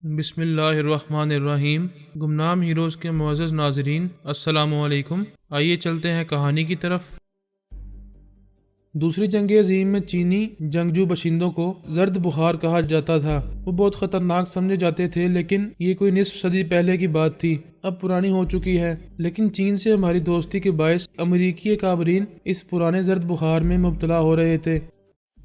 بسم اللہ الرحمن الرحیم۔ گمنام ہیروز کے معزز ناظرین، السلام علیکم۔ آئیے چلتے ہیں کہانی کی طرف۔ دوسری جنگ عظیم میں چینی جنگجو باشندوں کو زرد بخار کہا جاتا تھا۔ وہ بہت خطرناک سمجھے جاتے تھے، لیکن یہ کوئی نصف صدی پہلے کی بات تھی، اب پرانی ہو چکی ہے۔ لیکن چین سے ہماری دوستی کے باعث امریکی کابرین اس پرانے زرد بخار میں مبتلا ہو رہے تھے۔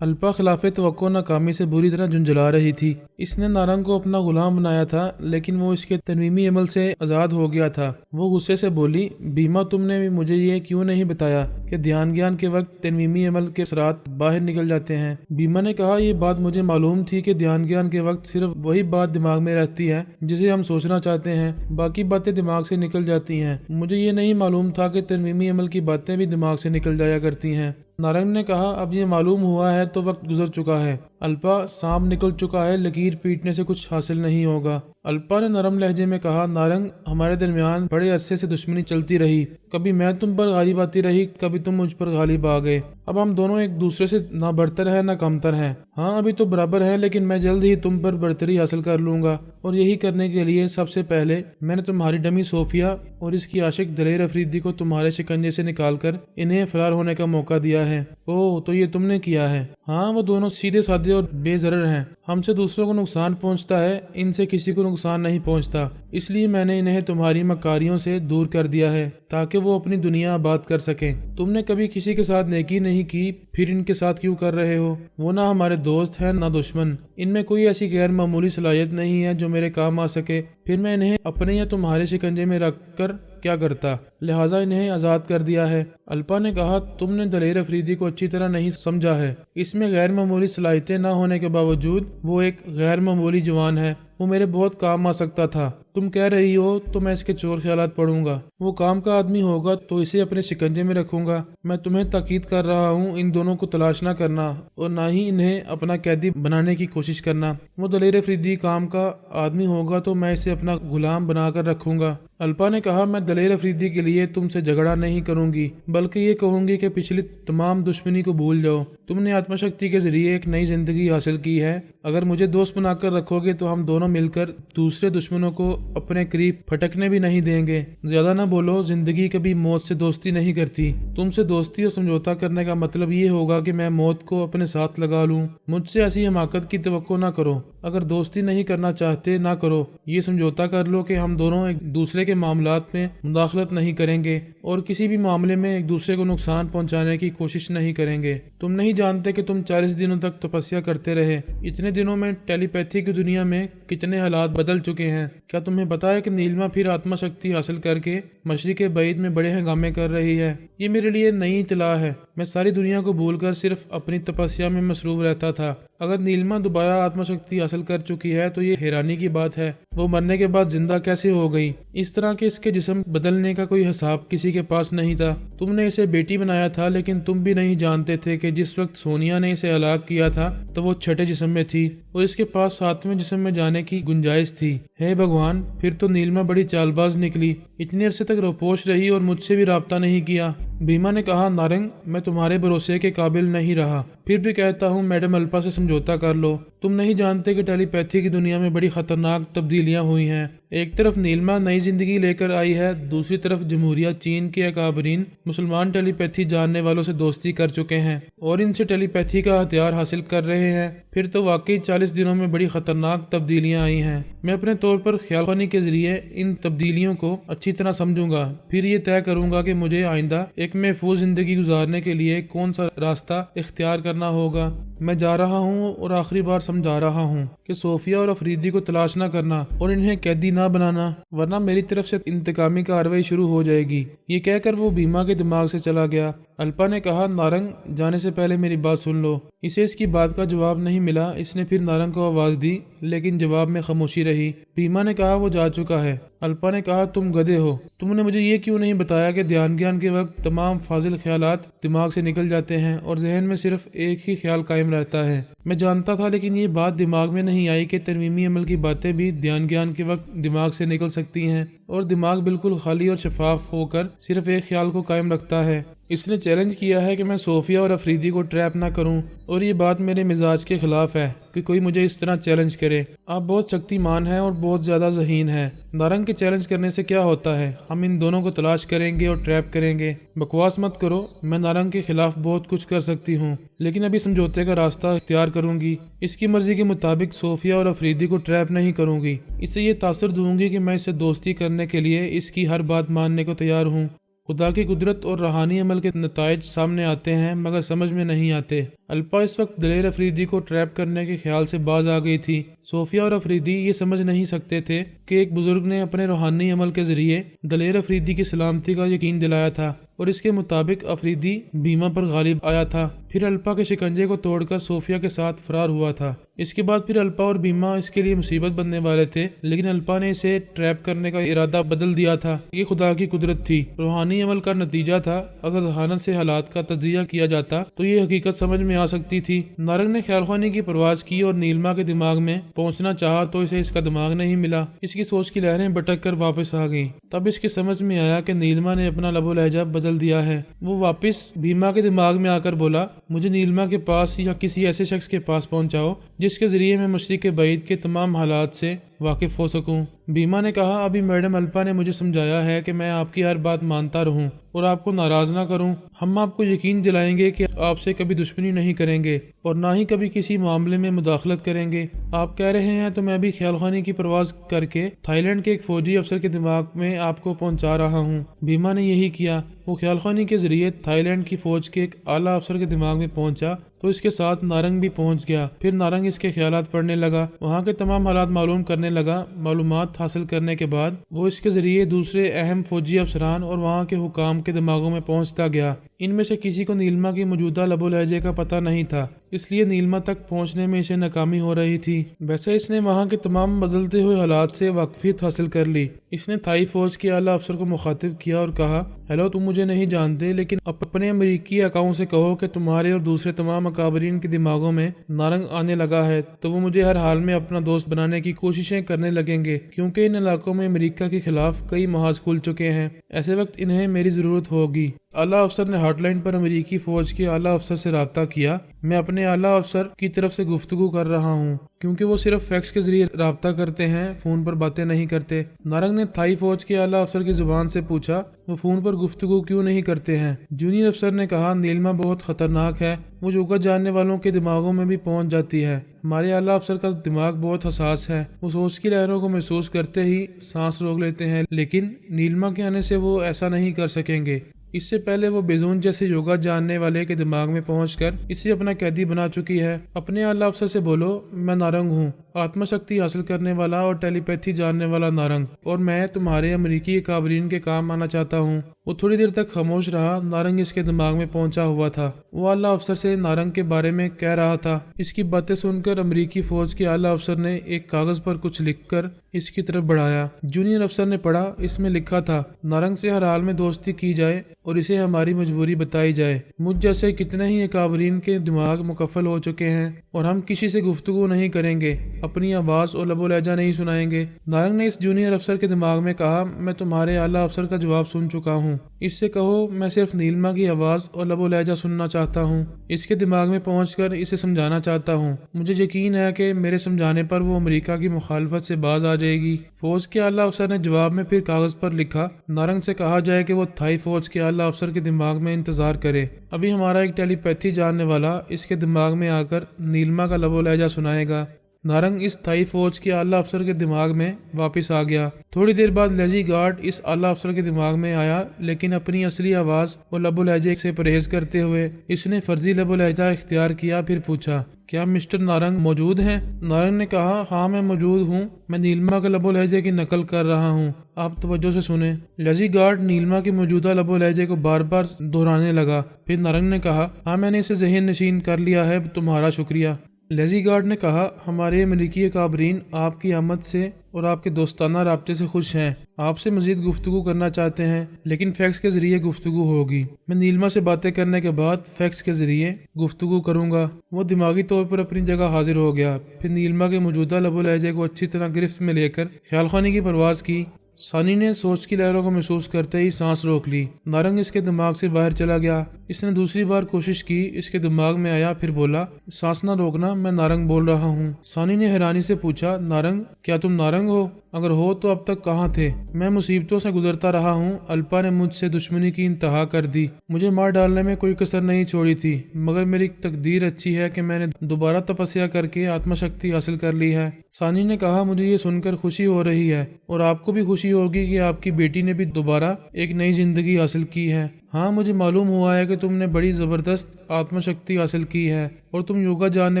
الپا خلاف توقع ناکامی سے بری طرح جھنجھلا رہی تھی۔ اس نے نارنگ کو اپنا غلام بنایا تھا، لیکن وہ اس کے تنویمی عمل سے آزاد ہو گیا تھا۔ وہ غصے سے بولی، بیما تم نے مجھے یہ کیوں نہیں بتایا کہ دھیان گیان کے وقت تنویمی عمل کے اثرات باہر نکل جاتے ہیں؟ بیما نے کہا، یہ بات مجھے معلوم تھی کہ دھیان گیان کے وقت صرف وہی بات دماغ میں رہتی ہے جسے ہم سوچنا چاہتے ہیں، باقی باتیں دماغ سے نکل جاتی ہیں۔ مجھے یہ نہیں معلوم تھا کہ تنویمی عمل کی باتیں بھی دماغ سے نکل جایا کرتی ہیں۔ نارنگ نے کہا، اب یہ معلوم ہوا ہے تو وقت گزر چکا ہے۔ الپا، سانپ نکل چکا ہے، لکیر پیٹنے سے کچھ حاصل نہیں ہوگا۔ الپا نے نرم لہجے میں کہا، نارنگ، ہمارے درمیان بڑے عرصے سے دشمنی چلتی رہی، کبھی میں تم پر غالب آتی رہی، کبھی تم مجھ پر غالب آ گئے۔ اب ہم دونوں ایک دوسرے سے نہ بڑھتر ہیں نہ کمتر ہیں۔ ہاں، ابھی تو برابر ہیں، لیکن میں جلد ہی تم پر برتری حاصل کر لوں گا، اور یہی کرنے کے لیے سب سے پہلے میں نے تمہاری ڈمی صوفیہ اور اس کی عاشق دلیر افریدی کو تمہارے شکنجے سے نکال کر انہیں فرار ہونے کا موقع دیا ہے۔ اوہ، تو یہ تم نے کیا ہے؟ ہاں، وہ دونوں سیدھے سادے اور بے ضرر ہیں۔ ہم سے دوسروں کو نقصان پہنچتا ہے، ان سے کسی کو نقصان نہیں پہنچتا، اس لیے میں نے انہیں تمہاری مکاریوں سے دور کر دیا ہے تاکہ وہ اپنی دنیا آباد کر سکیں۔ تم نے کبھی کسی کے ساتھ نیکی نہیں کی، پھر ان کے ساتھ کیوں کر رہے ہو؟ وہ نہ ہمارے دوست ہیں نہ دشمن، ان میں کوئی ایسی غیر معمولی صلاحیت نہیں ہے جو میرے کام آ سکے، پھر میں انہیں اپنے یا تمہارے شکنجے میں رکھ کر کیا کرتا؟ لہٰذا انہیں آزاد کر دیا ہے۔ الپا نے کہا، تم نے دلیر افریدی کو اچھی طرح نہیں سمجھا ہے۔ اس میں غیر معمولی صلاحیتیں نہ ہونے کے باوجود وہ ایک غیر معمولی جوان ہے۔ وہ میرے بہت کام آ سکتا تھا۔ تم کہہ رہی ہو تو میں اس کے چور خیالات پڑھوں گا۔ وہ کام کا آدمی ہوگا تو اسے اپنے شکنجے میں رکھوں گا۔ میں تمہیں تاکید کر رہا ہوں، ان دونوں کو تلاش نہ کرنا اور نہ ہی انہیں اپنا قیدی بنانے کی کوشش کرنا۔ وہ دلیر افریدی کام کا آدمی ہوگا تو میں اسے اپنا غلام بنا کر رکھوں گا۔ الپا نے کہا، میں دلیر افریدی کے لیے تم سے جھگڑا نہیں کروں گی، بلکہ یہ کہوں گی کہ پچھلی تمام دشمنی کو بھول جاؤ۔ تم نے آتما شکتی کے ذریعے ایک نئی زندگی حاصل کی ہے۔ اگر مجھے دوست بنا کر رکھو گے تو ہم دونوں مل کر دوسرے دشمنوں کو اپنے قریب پھٹکنے بھی نہیں دیں گے۔ زیادہ نہ بولو، زندگی کبھی موت سے دوستی نہیں کرتی۔ تم سے دوستی اور سمجھوتا کرنے کا مطلب یہ ہوگا کہ میں موت کو اپنے ساتھ لگا لوں۔ مجھ سے ایسی حماقت کی توقع نہ کرو۔ اگر دوستی نہیں کرنا چاہتے نہ کرو، یہ سمجھوتا کر لو کہ ہم دونوں ایک دوسرے کے معاملات میں مداخلت نہیں کریں گے اور کسی بھی معاملے میں ایک دوسرے کو نقصان پہنچانے کی کوشش نہیں کریں گے۔ تم نہیں جانتے کہ تم 40 دنوں تک تپسیا کرتے رہے۔ اتنے دنوں میں ٹیلی پیتھی کی دنیا میں کتنے حالات بدل چکے ہیں۔ کیا تمہیں پتا ہے کہ نیلما پھر آتما شکتی حاصل کر کے مشرق بعید میں بڑے ہنگامے کر رہی ہے؟ یہ میرے لیے نئی اطلاع ہے۔ میں ساری دنیا کو بھول کر صرف اپنی تپسیا میں مصروف رہتا تھا۔ اگر نیلما دوبارہ آتما شکتی حاصل کر چکی ہے تو یہ حیرانی کی بات ہے، وہ مرنے کے بعد زندہ کیسے ہو گئی؟ اس طرح کہ اس کے جسم بدلنے کا کوئی حساب کسی کے پاس نہیں تھا۔ تم نے اسے بیٹی بنایا تھا، لیکن تم بھی نہیں جانتے تھے کہ جس وقت سونیا نے اسے ہلاک کیا تھا تو وہ چھٹے جسم میں تھی اور اس کے پاس 7ویں جسم میں جانے کی گنجائش تھی۔ ہے بھگوان، پھر تو نیلما بڑی چال باز نکلی، اتنے عرصے تک روپوش رہی اور مجھ سے بھی رابطہ نہیں کیا۔ بیما نے کہا، نارنگ، میں تمہارے بھروسے کے قابل نہیں رہا، پھر بھی کہتا ہوں میڈم الپا سے سمجھوتا کر لو۔ تم نہیں جانتے کہ ٹیلی پیتھی کی دنیا میں بڑی خطرناک تبدیلیاں ہوئی ہیں۔ ایک طرف نیلما نئی زندگی لے کر آئی ہے، دوسری طرف جمہوریہ چین کے اکابرین مسلمان ٹیلی پیتھی جاننے والوں سے دوستی کر چکے ہیں اور ان سے ٹیلی پیتھی کا ہتھیار حاصل کر رہے ہیں۔ پھر تو واقعی 40 دنوں میں بڑی خطرناک تبدیلیاں آئی ہیں۔ میں اپنے طور پر خیال خوانی کے ذریعے ان تبدیلیوں کو اچھی طرح سمجھوں گا، پھر یہ طے کروں گا کہ مجھے آئندہ ایک محفوظ زندگی گزارنے کے لیے کون سا راستہ اختیار کرنا ہوگا۔ میں جا رہا ہوں اور آخری بار سمجھا رہا ہوں کہ صوفیہ اور افریدی کو تلاش نہ کرنا اور انہیں قیدی نہ بنانا، ورنہ میری طرف سے انتقامی کارروائی شروع ہو جائے گی۔ یہ کہہ کر وہ بیما کے دماغ سے چلا گیا۔ الپا نے کہا، نارنگ، جانے سے پہلے میری بات سن لو۔ اسے اس کی بات کا جواب نہیں ملا۔ اس نے پھر نارنگ کو آواز دی، لیکن جواب میں خاموشی رہی۔ بیما نے کہا، وہ جا چکا ہے۔ الپا نے کہا، تم گدھے ہو، تم نے مجھے یہ کیوں نہیں بتایا کہ دھیان گیان کے وقت تمام فاضل خیالات دماغ سے نکل جاتے ہیں اور ذہن میں صرف ایک ہی خیال قائم رہتا ہے؟ میں جانتا تھا، لیکن یہ بات دماغ میں نہیں آئی کہ ترمیمی عمل کی باتیں بھی دھیان گیان کے وقت دماغ سے نکل سکتی ہیں اور دماغ بالکل خالی اور شفاف ہو کر صرف ایک خیال کو قائم رکھتا ہے۔ اس نے چیلنج کیا ہے کہ میں صوفیہ اور افریدی کو ٹریپ نہ کروں، اور یہ بات میرے مزاج کے خلاف ہے کہ کوئی مجھے اس طرح چیلنج کرے۔ آپ بہت شکتی مان ہیں اور بہت زیادہ ذہین ہیں۔ نارنگ کے چیلنج کرنے سے کیا ہوتا ہے؟ ہم ان دونوں کو تلاش کریں گے اور ٹریپ کریں گے۔ بکواس مت کرو، میں نارنگ کے خلاف بہت کچھ کر سکتی ہوں، لیکن ابھی سمجھوتے کا راستہ اختیار کروں گی۔ اس کی مرضی کے مطابق صوفیہ اور افریدی کو ٹریپ نہیں کروں گی۔ اسے یہ تاثر دوں گی کہ میں اسے دوستی کرنے کے لیے اس کی ہر بات ماننے کو تیار ہوں۔ خدا کی قدرت اور روحانی عمل کے نتائج سامنے آتے ہیں مگر سمجھ میں نہیں آتے۔ الپا اس وقت دلیر افریدی کو ٹریپ کرنے کے خیال سے باز آ گئی تھی۔ صوفیہ اور افریدی یہ سمجھ نہیں سکتے تھے کہ ایک بزرگ نے اپنے روحانی عمل کے ذریعے دلیر افریدی کی سلامتی کا یقین دلایا تھا، اور اس کے مطابق افریدی بیما پر غالب آیا تھا، پھر الپا کے شکنجے کو توڑ کر صوفیہ کے ساتھ فرار ہوا تھا۔ اس کے بعد پھر الپا اور بیما اس کے لیے مصیبت بننے والے تھے، لیکن الپا نے اسے ٹریپ کرنے کا ارادہ بدل دیا تھا۔ یہ خدا کی قدرت تھی، روحانی عمل کا نتیجہ تھا۔ اگر ذہانت سے حالات کا تجزیہ کیا جاتا تو یہ حقیقت سمجھ میں آ سکتی تھی۔ نارنگ نے خیال خوانی کی پرواز کی اور نیلما کے دماغ میں پہنچنا چاہا تو اسے اس کا دماغ نہیں ملا۔ اس کی سوچ کی لہریں بٹک کر واپس آ گئیں۔ تب اس کی سمجھ میں آیا کہ نیلما نے اپنا لب و لہجہ بدل دیا ہے۔ وہ واپس بیما کے دماغ میں آ کر بولا، مجھے نیلما کے پاس یا کسی ایسے شخص کے پاس پہنچاؤ جس کے ذریعے میں مشرق بعید کے تمام حالات سے واقف ہو سکوں۔ بیما نے کہا، ابھی میڈم الپا نے مجھے سمجھایا ہے کہ میں آپ کی ہر بات مانتا رہوں اور آپ کو ناراض نہ کروں۔ ہم آپ کو یقین دلائیں گے کہ آپ سے کبھی دشمنی نہیں کریں گے اور نہ ہی کبھی کسی معاملے میں مداخلت کریں گے۔ آپ کہہ رہے ہیں تو میں بھی خیال خوانی کی پرواز کر کے تھائی لینڈ کے ایک فوجی افسر کے دماغ میں آپ کو پہنچا رہا ہوں۔ بیما نے یہی کیا۔ وہ خیال خوانی کے ذریعے تھائی لینڈ کی فوج کے ایک اعلیٰ افسر کے دماغ میں پہنچا تو اس کے ساتھ نارنگ بھی پہنچ گیا۔ پھر نارنگ اس کے خیالات پڑھنے لگا، وہاں کے تمام حالات معلوم کرنے لگا۔ معلومات حاصل کرنے کے بعد وہ اس کے ذریعے دوسرے اہم فوجی افسران اور وہاں کے حکام کے دماغوں میں پہنچتا گیا۔ ان میں سے کسی کو نیلما کی موجودہ لب و لہجے کا پتہ نہیں تھا، اس لیے نیلما تک پہنچنے میں اسے ناکامی ہو رہی تھی۔ ویسے اس نے وہاں کے تمام بدلتے ہوئے حالات سے واقفیت حاصل کر لی۔ اس نے تھائی فوج کے اعلیٰ افسر کو مخاطب کیا اور کہا، ہیلو، تم مجھے نہیں جانتے، لیکن اپنے امریکی اکاؤں سے کہو کہ تمہارے اور دوسرے تمام اکابرین کے دماغوں میں نارنگ آنے لگا ہے تو وہ مجھے ہر حال میں اپنا دوست بنانے کی کوششیں کرنے لگیں گے، کیونکہ ان علاقوں میں امریکہ کے خلاف کئی محاذ کھل چکے ہیں۔ ایسے وقت انہیں میری ضرورت ہوگی۔ اعلیٰ افسر نے ہاٹ لائن پر امریکی فوج کے اعلیٰ افسر سے رابطہ کیا۔ میں اپنے اعلیٰ افسر کی طرف سے گفتگو کر رہا ہوں، کیونکہ وہ صرف فیکس کے ذریعے رابطہ کرتے ہیں، فون پر باتیں نہیں کرتے۔ نارنگ نے تھائی فوج کے اعلیٰ افسر کی زبان سے پوچھا، وہ فون پر گفتگو کیوں نہیں کرتے ہیں؟ جونیئر افسر نے کہا، نیلما بہت خطرناک ہے، وہ یوگا جاننے والوں کے دماغوں میں بھی پہنچ جاتی ہے۔ ہمارے اعلیٰ افسر کا دماغ بہت حساس ہے، وہ سوچ کی لہروں کو محسوس کرتے ہی سانس روک لیتے ہیں، لیکن نیلما کے آنے سے وہ ایسا نہیں کر سکیں گے۔ اس سے پہلے وہ بیزون جیسے یوگا جاننے والے کے دماغ میں پہنچ کر اسے اپنا قیدی بنا چکی ہے۔ اپنے اعلیٰ افسر سے بولو، میں نارنگ ہوں، آتما شکتی حاصل کرنے والا اور ٹیلی پیتھی جاننے والا نارنگ، اور میں تمہارے امریکی اکابرین کے کام آنا چاہتا ہوں۔ وہ تھوڑی دیر تک خاموش رہا۔ نارنگ اس کے دماغ میں پہنچا ہوا تھا۔ وہ اعلیٰ افسر سے نارنگ کے بارے میں کہہ رہا تھا۔ اس کی باتیں سن کر امریکی فوج کے اعلیٰ افسر نے ایک کاغذ پر کچھ لکھ کر اس کی طرف بڑھایا۔ جونیئر افسر نے پڑھا۔ اس میں لکھا تھا، نارنگ سے ہر حال میں دوستی کی جائے اور اسے ہماری مجبوری بتائی جائے۔ مجھ جیسے کتنے ہی اکابرین کے دماغ مکفل ہو چکے ہیں اور ہم کسی سے گفتگو نہیں کریں گے، اپنی آواز اور لب و لہجہ نہیں سنائیں گے۔ نارنگ نے اس جونیئر افسر کے دماغ میں کہا، میں تمہارے اعلیٰ افسر کا جواب سن چکا ہوں، اس سے کہو میں صرف نیلما کی آواز اور لب و لہجہ سننا چاہتا ہوں، اس کے دماغ میں پہنچ کر اسے سمجھانا چاہتا ہوں۔ مجھے یقین ہے کہ میرے سمجھانے پر وہ امریکہ کی مخالفت سے باز آ جائے گی۔ فوج کے اعلیٰ افسر نے جواب میں پھر کاغذ پر لکھا، نارنگ سے کہا جائے کہ وہ تھائی فوج کے اعلیٰ افسر کے دماغ میں انتظار کرے، ابھی ہمارا ایک ٹیلی پیتھی جاننے والا اس کے دماغ میں آ کر نیلما کا لب و لہجہ سنائے گا۔ نارنگ اس تھائی فوج کے اعلیٰ افسر کے دماغ میں واپس آ گیا۔ تھوڑی دیر بعد لیزی گارڈ اس اعلیٰ افسر کے دماغ میں آیا، لیکن اپنی اصلی آواز اور لب و لہجے سے پرہیز کرتے ہوئے اس نے فرضی لب و لہجہ اختیار کیا۔ پھر پوچھا، کیا مسٹر نارنگ موجود ہیں؟ نارنگ نے کہا، ہاں میں موجود ہوں، میں نیلما کے لب و لہجے کی نقل کر رہا ہوں، آپ توجہ سے سنیں۔ لیزی گارڈ نیلما کی موجودہ لب و لہجے کو بار بار دہرانے لگا۔ پھر نارنگ نے کہا، ہاں میں نے اسے ذہن نشین کر لیا ہے، تمہارا شکریہ۔ لیزی گارڈ نے کہا، ہمارے امریکی اکابرین آپ کی آمد سے اور آپ کے دوستانہ رابطے سے خوش ہیں، آپ سے مزید گفتگو کرنا چاہتے ہیں، لیکن فیکس کے ذریعے گفتگو ہوگی۔ میں نیلما سے باتیں کرنے کے بعد فیکس کے ذریعے گفتگو کروں گا۔ وہ دماغی طور پر اپنی جگہ حاضر ہو گیا۔ پھر نیلما کے موجودہ لب و لہجے کو اچھی طرح گرفت میں لے کر خیال خوانی کی پرواز کی۔ ثانی نے سوچ کی لہروں کو محسوس کرتے ہی سانس روک لی۔ نارنگ اس کے دماغ سے باہر چلا گیا۔ اس نے دوسری بار کوشش کی، اس کے دماغ میں آیا، پھر بولا، سانس نہ روکنا، میں نارنگ بول رہا ہوں۔ ثانی نے حیرانی سے پوچھا، نارنگ؟ کیا تم نارنگ ہو؟ اگر ہو تو اب تک کہاں تھے؟ میں مصیبتوں سے گزرتا رہا ہوں، الپا نے مجھ سے دشمنی کی انتہا کر دی، مجھے مار ڈالنے میں کوئی کسر نہیں چھوڑی تھی، مگر میری تقدیر اچھی ہے کہ میں نے دوبارہ تپسیا کر کے آتما شکتی حاصل کر لی ہے۔ ثانی نے کہا، مجھے یہ سن کر خوشی ہو رہی ہے، اور آپ کو بھی خوشی ہوگی کہ آپ کی بیٹی نے بھی دوبارہ ایک نئی زندگی حاصل کی ہے۔ ہاں، مجھے معلوم ہوا ہے کہ تم نے بڑی زبردست آتما شکتی حاصل کی ہے اور تم یوگا جاننے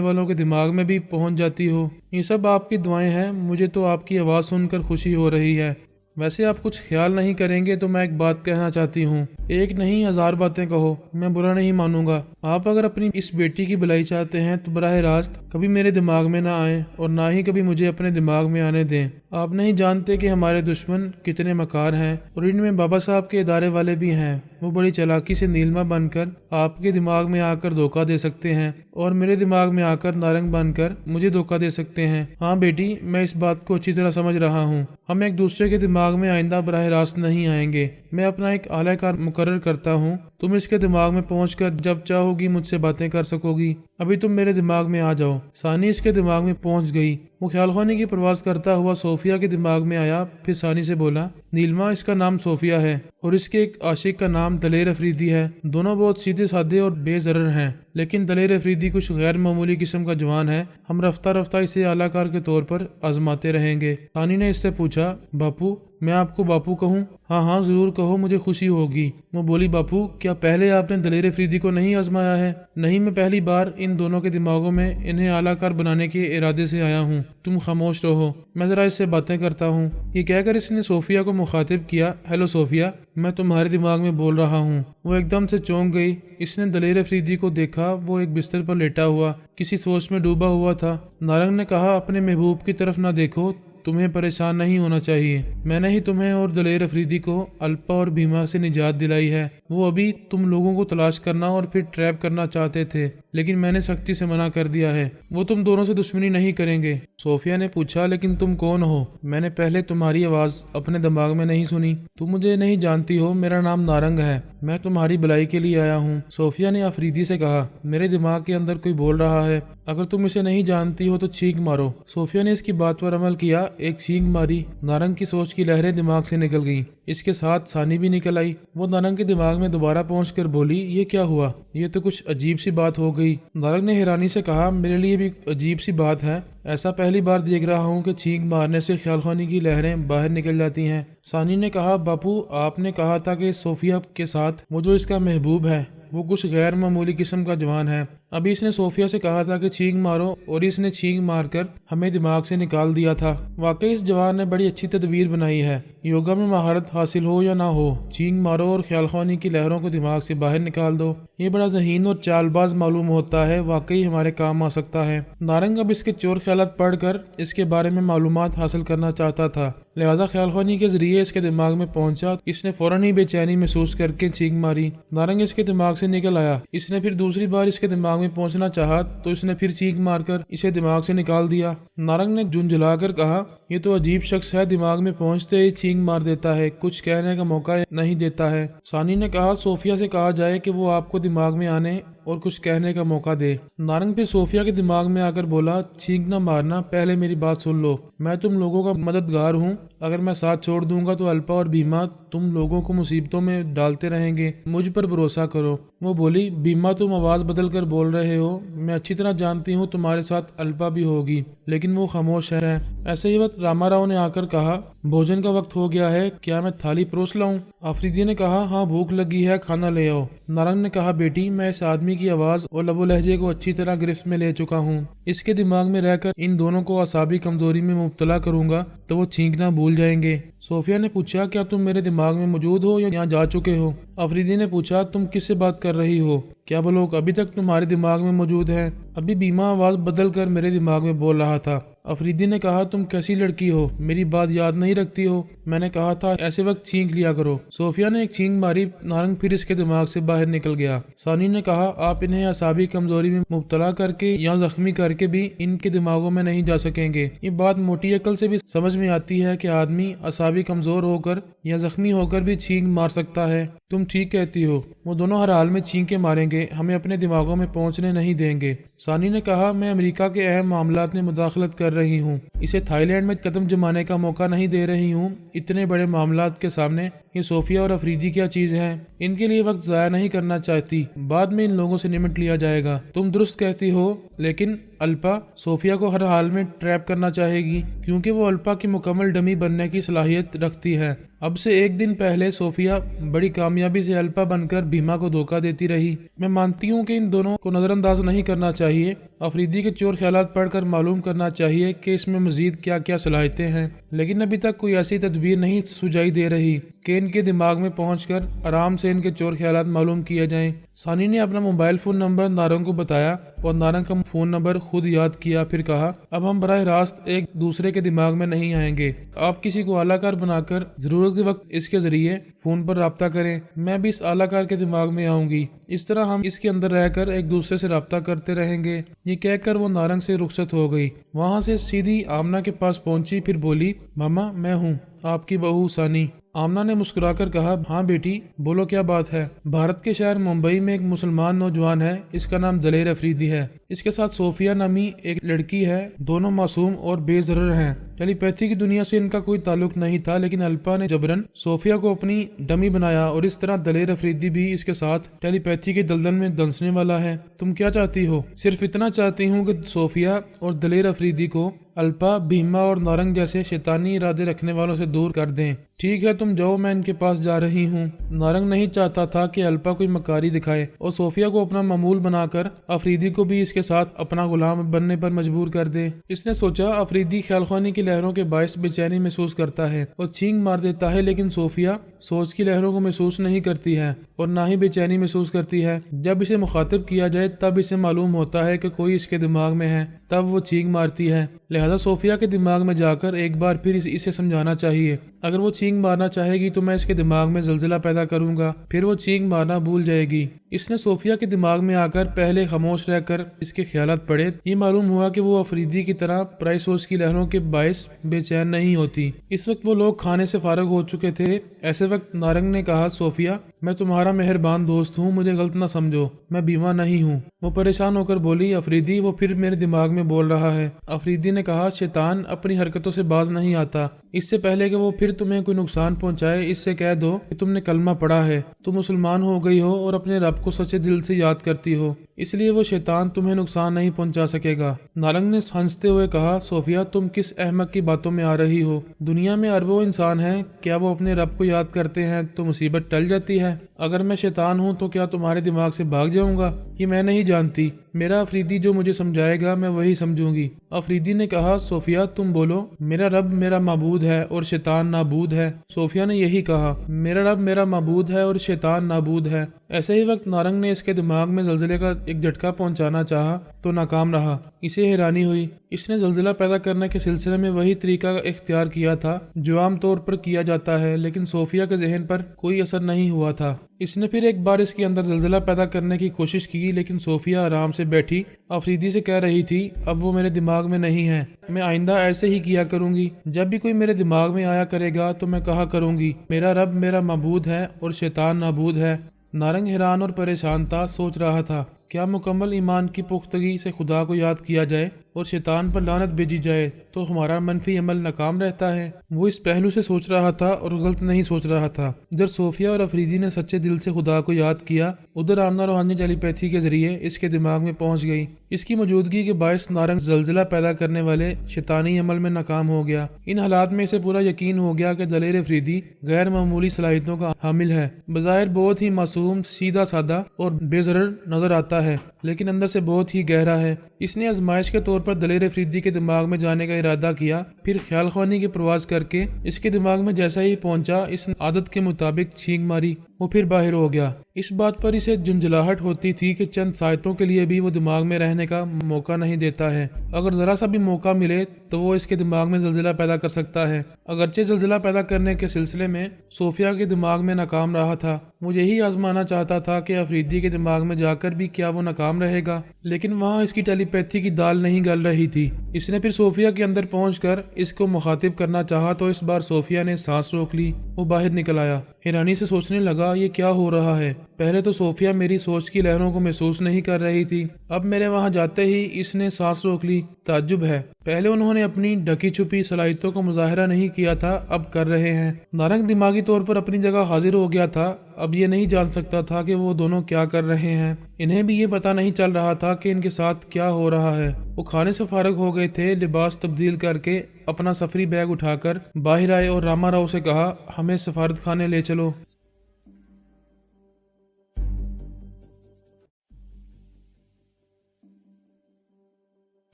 والوں کے دماغ میں بھی پہنچ جاتی ہو۔ یہ سب آپ کی دعائیں ہیں، مجھے تو آپ کی آواز سن کر خوشی ہو رہی ہے۔ ویسے آپ کچھ خیال نہیں کریں گے تو میں ایک بات کہنا چاہتی ہوں۔ ایک نہیں، 1000 باتیں کہو، میں برا نہیں مانوں گا۔ آپ اگر اپنی اس بیٹی کی بھلائی چاہتے ہیں تو براہ راست کبھی میرے دماغ میں نہ آئیں اور نہ ہی کبھی مجھے اپنے دماغ میں آنے دیں۔ آپ نہیں جانتے کہ ہمارے دشمن کتنے مکار ہیں، اور ان میں بابا صاحب کے ادارے والے بھی ہیں۔ وہ بڑی چالاکی سے نیلما بن کر آپ کے دماغ میں آ کر دھوکہ دے سکتے ہیں، اور میرے دماغ میں آ کر نارنگ بن کر مجھے دھوکہ دے سکتے ہیں۔ ہاں بیٹی، میں اس بات کو اچھی طرح سمجھ رہا ہوں۔ ہم ایک دوسرے کے دماغ میں آئندہ براہ راست نہیں آئیں گے۔ میں اپنا ایک اعلی کار مقرر کرتا ہوں، تم اس کے دماغ میں پہنچ کر جب چاہو گی مجھ سے باتیں کر سکو گی۔ ابھی تم میرے دماغ میں آ جاؤ۔ ثانی اس کے دماغ میں پہنچ گئی۔ وہ خیال خانی کی پرواز کرتا ہوا صوفیہ کے دماغ میں آیا، پھر ثانی سے بولا، نیلما، اس کا نام صوفیہ ہے اور اس کے ایک عاشق کا نام دلیر افریدی ہے۔ دونوں بہت سیدھے سادے اور بے ضرر ہیں، لیکن دلیر افریدی کچھ غیر معمولی قسم کا جوان ہے۔ ہم رفتہ رفتہ اسے اعلی کار کے طور پر آزماتے رہیں گے۔ ثانی نے اس سے پوچھا، باپو، میں آپ کو باپو کہوں؟ ہاں ہاں ضرور کہو، مجھے خوشی ہوگی۔ وہ بولی، باپو، کیا پہلے آپ نے دلیر افریدی کو نہیں آزمایا ہے؟ نہیں، میں پہلی بار ان دونوں کے دماغوں میں انہیں اعلی کار بنانے کے ارادے سے آیا ہوں۔ تم خاموش رہو، میں ذرا اس سے باتیں کرتا ہوں۔ یہ کہہ کر اس نے صوفیہ کو مخاطب کیا، ہیلو صوفیہ، میں تمہارے دماغ میں بول رہا ہوں۔ وہ ایک دم سے چونک گئی۔ اس نے دلیر افریدی کو دیکھا، وہ ایک بستر پر لیٹا ہوا کسی سوچ میں ڈوبا ہوا تھا۔ نارنگ نے کہا، اپنے محبوب کی طرف نہ دیکھو، تمہیں پریشان نہیں ہونا چاہیے۔ میں نے ہی تمہیں اور دلیر افریدی کو الپا اور بھیما سے نجات دلائی ہے۔ وہ ابھی تم لوگوں کو تلاش کرنا اور پھر ٹریپ کرنا چاہتے تھے، لیکن میں نے سختی سے منع کر دیا ہے۔ وہ تم دونوں سے دشمنی نہیں کریں گے۔ صوفیہ نے پوچھا، لیکن تم کون ہو؟ میں نے پہلے تمہاری آواز اپنے دماغ میں نہیں سنی۔ تم مجھے نہیں جانتی ہو، میرا نام نارنگ ہے، میں تمہاری بھلائی کے لیے آیا ہوں۔ صوفیہ نے افریدی سے کہا، میرے دماغ کے اندر کوئی بول رہا ہے، اگر تم اسے نہیں جانتی ہو تو چھینک مارو۔ صوفیہ نے اس کی بات پر عمل کیا، ایک چھینک ماری۔ نارنگ کی سوچ کی لہریں دماغ سے نکل گئیں، اس کے ساتھ ثانی بھی نکل آئی۔ وہ نارنگ کے دماغ میں دوبارہ پہنچ کر بولی، یہ کیا ہوا؟ یہ تو کچھ عجیب سی بات ہو گئی۔ نارنگ نے حیرانی سے کہا، میرے لیے بھی عجیب سی بات ہے، ایسا پہلی بار دیکھ رہا ہوں کہ چھینک مارنے سے خیال خانی کی لہریں باہر نکل جاتی ہیں۔ ثانی نے کہا، باپو، آپ نے کہا تھا کہ صوفیہ کے ساتھ وہ جو اس کا محبوب ہے وہ کچھ غیر معمولی قسم کا جوان ہے۔ ابھی اس نے صوفیہ سے کہا تھا کہ چھینک مارو، اور اس نے چھینک مار کر ہمیں دماغ سے نکال دیا تھا۔ واقعی اس جوان نے بڑی اچھی تدبیر بنائی ہے۔ یوگا میں مہارت حاصل ہو یا نہ ہو، چھینک مارو اور خیال خانی کی لہروں کو دماغ سے باہر نکال دو۔ یہ بڑا ذہین اور چال باز معلوم ہوتا ہے، واقعی ہمارے کام آ سکتا ہے۔ نارنگ اب اس کے چور خیالات پڑھ کر اس کے بارے میں معلومات حاصل کرنا چاہتا تھا، لہذا خیال خانی کے ذریعے اس کے دماغ میں پہنچا۔ اس نے فوراً ہی بے چینی محسوس کر کے چھینک ماری۔ نارنگ اس کے دماغ سے نکل آیا۔ اس نے پھر دوسری بار اس کے دماغ میں پہنچنا چاہا تو اس نے پھر چھینک مار کر اسے دماغ سے نکال دیا۔ نارنگ نے جھنجھلا کر کہا، یہ تو عجیب شخص ہے، دماغ میں پہنچتے ہی چھینک مار دیتا ہے، کچھ کہنے کا موقع نہیں دیتا ہے۔ ثانی نے کہا، صوفیہ سے کہا جائے کہ وہ آپ کو دماغ میں آنے اور کچھ کہنے کا موقع دے۔ نارنگ پھر صوفیہ کے دماغ میں آ کر بولا، چھینک نہ مارنا، پہلے میری بات سن لو۔ میں تم لوگوں کا مددگار ہوں، اگر میں ساتھ چھوڑ دوں گا تو الپا اور بھیما تم لوگوں کو مصیبتوں میں ڈالتے رہیں گے، مجھ پر بھروسہ کرو۔ وہ بولی، بھیما تم آواز بدل کر بول رہے ہو، میں اچھی طرح جانتی ہوں تمہارے ساتھ الپا بھی ہوگی، لیکن وہ خاموش ہے۔ ایسے ہی وقت راما راؤ نے آ کر کہا، بھوجن کا وقت ہو گیا ہے، کیا میں تھالی پروس لاؤں؟ آفریدی نے کہا، ہاں بھوک لگی ہے، کھانا لے آؤ۔ نارنگ نے کہا، بیٹی، میں اس آدمی کی آواز اور لب و لہجے کو اچھی طرح گرفت میں لے چکا ہوں، اس کے دماغ میں رہ کر ان دونوں کو اعصابی کمزوری میں مبتلا کروں گا تو وہ چھینکنا بھول جائیں گے۔ صوفیہ نے پوچھا، کیا تم میرے دماغ میں موجود ہو یا یہاں جا چکے ہو؟ آفریدی نے پوچھا، تم کس سے بات کر رہی ہو؟ کیا وہ لوگ ابھی تک تمہارے دماغ میں موجود ہیں؟ ابھی بھیما آواز بدل کر میرے دماغ میں بول رہا تھا، افریدی نے کہا تم کیسی لڑکی ہو، میری بات یاد نہیں رکھتی ہو؟ میں نے کہا تھا ایسے وقت چھینک لیا کرو۔ صوفیہ نے ایک چھینک ماری، نارنگ پھر اس کے دماغ سے باہر نکل گیا۔ ثانی نے کہا آپ انہیں اعصابی کمزوری میں مبتلا کر کے یا زخمی کر کے بھی ان کے دماغوں میں نہیں جا سکیں گے۔ یہ بات موٹی عقل سے بھی سمجھ میں آتی ہے کہ آدمی اعصابی کمزور ہو کر یا زخمی ہو کر بھی چھینک مار سکتا ہے۔ تم ٹھیک کہتی ہو، وہ دونوں ہر حال میں چھینکیں ماریں گے، ہمیں اپنے دماغوں میں پہنچنے نہیں دیں گے۔ ثانی نے کہا میں امریکہ کے اہم معاملات میں مداخلت کر رہی ہوں، اسے تھائی لینڈ میں قدم جمانے کا موقع نہیں دے رہی ہوں۔ اتنے بڑے معاملات کے سامنے یہ صوفیہ اور افریدی کیا چیز ہیں، ان کے لیے وقت ضائع نہیں کرنا چاہتی، بعد میں ان لوگوں سے نمٹ لیا جائے گا۔ تم درست کہتی ہو، لیکن الپا صوفیہ کو ہر حال میں ٹریپ کرنا چاہے گی کیونکہ وہ الپا کی مکمل ڈمی بننے کی صلاحیت رکھتی ہے۔ اب سے ایک دن پہلے صوفیہ بڑی کامیابی سے الپا بن کر بھیما کو دھوکہ دیتی رہی۔ میں مانتی ہوں کہ ان دونوں کو نظر انداز نہیں کرنا چاہیے، افریدی کے چور خیالات پڑھ کر معلوم کرنا چاہیے کہ اس میں مزید کیا کیا صلاحیتیں ہیں، لیکن ابھی تک کوئی ایسی تدبیر نہیں سجائی دے رہی کہ ان کے دماغ میں پہنچ کر آرام سے ان کے چور خیالات معلوم کیے جائیں۔ ثانی نے اپنا موبائل فون نمبر نارنگ کو بتایا اور نارنگ کا فون نمبر خود یاد کیا، پھر کہا اب ہم براہ راست ایک دوسرے کے دماغ میں نہیں آئیں گے، آپ کسی کو اعلی کار بنا کر ضرورت کے وقت اس کے ذریعے فون پر رابطہ کریں، میں بھی اس اعلی کار کے دماغ میں آؤں گی، اس طرح ہم اس کے اندر رہ کر ایک دوسرے سے رابطہ کرتے رہیں گے۔ یہ کہہ کر وہ نارنگ سے رخصت ہو گئی، وہاں سے سیدھی آمنہ کے پاس پہنچی، پھر بولی ماما میں ہوں آپ کی بہو ثانی۔ آمنہ نے مسکرا کر کہا ہاں بیٹی بولو کیا بات ہے۔ بھارت کے شہر ممبئی میں ایک مسلمان نوجوان ہے، اس کا نام دلیر افریدی ہے، اس کے ساتھ صوفیہ نامی ایک لڑکی ہے، دونوں معصوم اور بے ضرر ہیں۔ ٹیلی پیتھی کی دنیا سے ان کا کوئی تعلق نہیں تھا، لیکن الپا نے جبرن صوفیہ کو اپنی ڈمی بنایا اور اس طرح دلیر افریدی بھی اس کے ساتھ ٹیلی پیتھی کے دلدل میں دنسنے والا ہے۔ تم کیا چاہتی ہو؟ صرف اتنا چاہتی ہوں کہ صوفیہ اور دلیر افریدی کو الپا، بھیما اور نارنگ جیسے شیطانی ارادے رکھنے والوں سے دور کر دیں۔ ٹھیک ہے تم جاؤ، میں ان کے پاس جا رہی ہوں۔ نارنگ نہیں چاہتا تھا کہ الپا کوئی مکاری دکھائے اور صوفیہ کو اپنا معمول بنا کر افریدی کو بھی اس کے ساتھ اپنا غلام بننے پر مجبور کر دے۔ اس نے سوچا افریدی خیال خوانی کی لہروں کے باعث بے چینی محسوس کرتا ہے اور چھینک مار دیتا ہے، لیکن صوفیہ سوچ کی لہروں کو محسوس نہیں کرتی ہے اور نہ ہی بے چینی محسوس کرتی ہے۔ جب اسے مخاطب کیا جائے تب اسے معلوم ہوتا ہے کہ کوئی اس کے دماغ میں ہے، تب وہ چھینک مارتی ہے۔ لہذا صوفیہ کے دماغ میں جا کر ایک بار پھر اسے سمجھانا چاہیے، اگر وہ چھینک مارنا چاہے گی تو میں اس کے دماغ میں زلزلہ پیدا کروں گا، پھر وہ چھینک مارنا بھول جائے گی۔ اس نے صوفیہ کے دماغ میں آ کر پہلے خاموش رہ کر اس کے خیالات پڑھے، یہ معلوم ہوا کہ وہ افریدی کی طرح پرائی سوچ کی لہروں کے باعث بے چین نہیں ہوتی۔ اس وقت وہ لوگ کھانے سے فارغ ہو چکے تھے۔ ایسے وقت نارنگ نے کہا صوفیہ میں تمہارا مہربان دوست ہوں، مجھے غلط نہ سمجھو، میں بیوہ نہیں ہوں۔ وہ پریشان ہو کر بولی افریدی وہ پھر میرے دماغ میں بول رہا ہے۔ افریدی نے کہا شیطان اپنی حرکتوں سے باز نہیں آتا، اس سے پہلے کہ وہ پھر تمہیں کوئی نقصان پہنچائے اس سے کہہ دو کہ تم نے کلمہ پڑھا ہے، تم مسلمان ہو گئی ہو اور اپنے رب کو سچے دل سے یاد کرتی ہو، اس لیے وہ شیطان تمہیں نقصان نہیں پہنچا سکے گا۔ نارنگ نے ہنستے ہوئے کہا صوفیہ تم کس احمق کی باتوں میں آ رہی ہو؟ دنیا میں اربوں انسان ہیں، کیا وہ اپنے رب کو یاد کرتے ہیں تو مصیبت ٹل جاتی ہے؟ اگر میں شیطان ہوں تو کیا تمہارے دماغ سے بھاگ جاؤں گا؟ یہ میں نہیں جانتی، میرا افریدی جو مجھے سمجھائے گا میں وہی سمجھوں گی۔ افریدی نے کہا صوفیہ تم بولو میرا رب میرا معبود ہے اور شیطان نابود ہے۔ صوفیہ نے یہی کہا میرا رب میرا معبود ہے اور شیطان نابود ہے۔ ایسے ہی وقت نارنگ نے اس کے دماغ میں زلزلے کا ایک جھٹکا پہنچانا چاہا تو ناکام رہا۔ اسے حیرانی ہوئی، اس نے زلزلہ پیدا کرنے کے سلسلے میں وہی طریقہ اختیار کیا تھا جو عام طور پر کیا جاتا ہے، لیکن صوفیہ کے ذہن پر کوئی اثر نہیں ہوا تھا۔ اس نے پھر ایک بار اس کے اندر زلزلہ پیدا کرنے کی کوشش کی، لیکن صوفیہ آرام سے بیٹھی افریدی سے کہہ رہی تھی اب وہ میرے دماغ میں نہیں ہے، میں آئندہ ایسے ہی کیا کروں گی، جب بھی کوئی میرے دماغ میں آیا کرے گا تو میں کہا کروں گی میرا رب میرا معبود ہے اور شیطان نابود ہے۔ نارنگ حیران اور پریشان تھا، سوچ رہا تھا کیا مکمل ایمان کی پختگی سے خدا کو یاد کیا جائے اور شیطان پر لعنت بھیجی جائے تو ہمارا منفی عمل ناکام رہتا ہے؟ وہ اس پہلو سے سوچ رہا تھا اور غلط نہیں سوچ رہا تھا۔ ادھر صوفیہ اور افریدی نے سچے دل سے خدا کو یاد کیا، ادھر آمنہ روحانی ٹیلی پیتھی کے ذریعے اس کے دماغ میں پہنچ گئی۔ اس کی موجودگی کے باعث نارنگ زلزلہ پیدا کرنے والے شیطانی عمل میں ناکام ہو گیا۔ ان حالات میں اسے پورا یقین ہو گیا کہ دلیر افریدی غیر معمولی صلاحیتوں کا حامل ہے۔ بظاہر بہت ہی معصوم، سیدھا سادہ اور بے ضرر نظر آتا ہے، لیکن اندر سے بہت ہی گہرا ہے۔ اس نے آزمائش کے طور پر دلیر افریدی کے دماغ میں جانے کا ارادہ کیا، پھر خیال خوانی کی پرواز کر کے اس کے دماغ میں جیسا ہی پہنچا اس عادت کے مطابق چھینک ماری۔ وہ پھر باہر ہو گیا۔ اس بات پر اسے جھنجھلاہٹ ہوتی تھی کہ چند ساعتوں کے لیے بھی وہ دماغ میں رہنے کا موقع نہیں دیتا ہے۔ اگر ذرا سا بھی موقع ملے تو وہ اس کے دماغ میں زلزلہ پیدا کر سکتا ہے۔ اگرچہ زلزلہ پیدا کرنے کے سلسلے میں صوفیہ کے دماغ میں ناکام رہا تھا، وہ یہی آزمانا چاہتا تھا کہ افریدی کے دماغ میں جا کر بھی کیا وہ ناکام رہے گا، لیکن وہاں اس کی ٹیلی پیتھی کی دال نہیں گل رہی تھی۔ اس نے پھر صوفیہ کے اندر پہنچ کر اس کو مخاطب کرنا چاہا تو اس بار صوفیہ نے سانس روک لی۔ وہ باہر نکل آیا، حیرانی سے سوچنے لگا یہ کیا ہو رہا ہے۔ پہلے تو صوفیہ میری سوچ کی لہروں کو محسوس نہیں کر رہی تھی، اب میرے وہاں جاتے ہی اس نے سانس روک لی۔ تعجب ہے، پہلے انہوں نے اپنی ڈھکی چھپی صلاحیتوں کو مظاہرہ نہیں کیا تھا، اب کر رہے ہیں۔ نارنگ دماغی طور پر اپنی جگہ حاضر ہو گیا تھا، اب یہ نہیں جان سکتا تھا کہ وہ دونوں کیا کر رہے ہیں۔ انہیں بھی یہ پتہ نہیں چل رہا تھا کہ ان کے ساتھ کیا ہو رہا ہے۔ وہ کھانے سے فارغ ہو گئے تھے، لباس تبدیل کر کے اپنا سفری بیگ اٹھا کر باہر آئے اور راما راؤ سے کہا، ہمیں سفارت خانے لے چلو۔